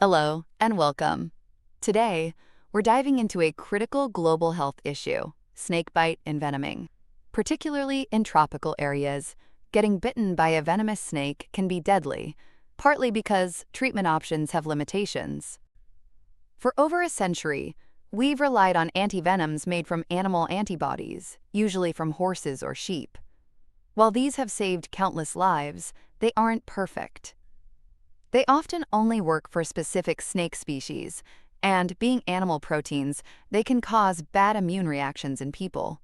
Hello and welcome. Today, we're diving into a critical global health issue, snakebite envenoming. Particularly in tropical areas, getting bitten by a venomous snake can be deadly, partly because treatment options have limitations. For over a century, we've relied on antivenoms made from animal antibodies, usually from horses or sheep. While these have saved countless lives, they aren't perfect. They often only work for specific snake species, and being animal proteins, they can cause bad immune reactions in people.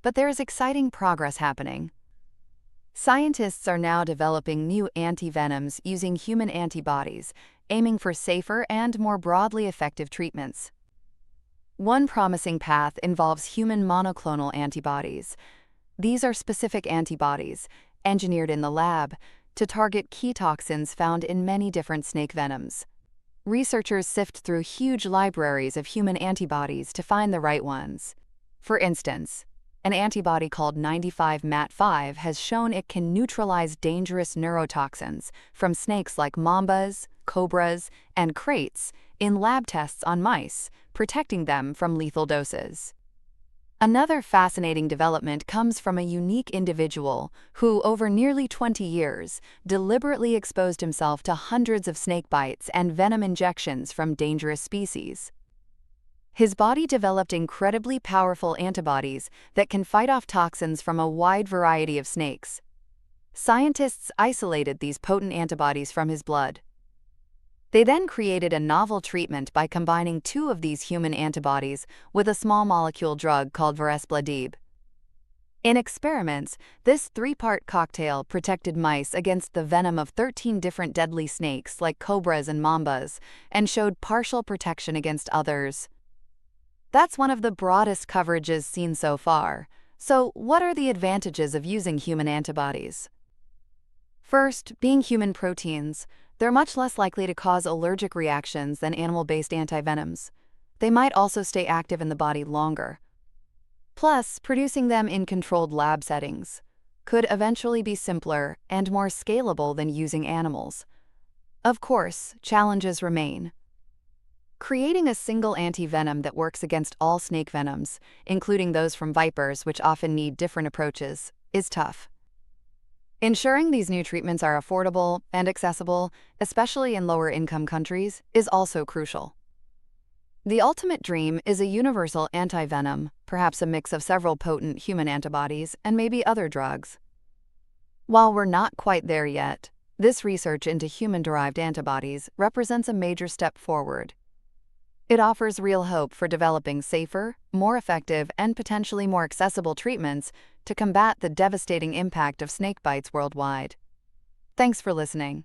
But there is exciting progress happening. Scientists are now developing new antivenoms using human antibodies, aiming for safer and more broadly effective treatments. One promising path involves human monoclonal antibodies. These are specific antibodies, engineered in the lab, to target key toxins found in many different snake venoms. Researchers sift through huge libraries of human antibodies to find the right ones. For instance, an antibody called 95-MAT5 has shown it can neutralize dangerous neurotoxins from snakes like mambas, cobras, and kraits in lab tests on mice, protecting them from lethal doses. Another fascinating development comes from a unique individual who, over nearly 20 years, deliberately exposed himself to hundreds of snake bites and venom injections from dangerous species. His body developed incredibly powerful antibodies that can fight off toxins from a wide variety of snakes. Scientists isolated these potent antibodies from his blood. They then created a novel treatment by combining two of these human antibodies with a small molecule drug called varesbladib. In experiments, this three-part cocktail protected mice against the venom of 13 different deadly snakes like cobras and mambas, and showed partial protection against others. That's one of the broadest coverages seen so far. So, what are the advantages of using human antibodies? First, being human proteins, they're much less likely to cause allergic reactions than animal-based antivenoms. They might also stay active in the body longer. Plus, producing them in controlled lab settings could eventually be simpler and more scalable than using animals. Of course, challenges remain. Creating a single antivenom that works against all snake venoms, including those from vipers which often need different approaches, is tough. Ensuring these new treatments are affordable and accessible, especially in lower-income countries, is also crucial. The ultimate dream is a universal antivenom, perhaps a mix of several potent human antibodies and maybe other drugs. While we're not quite there yet, this research into human-derived antibodies represents a major step forward. It offers real hope for developing safer, more effective, and potentially more accessible treatments to combat the devastating impact of snake bites worldwide. Thanks for listening.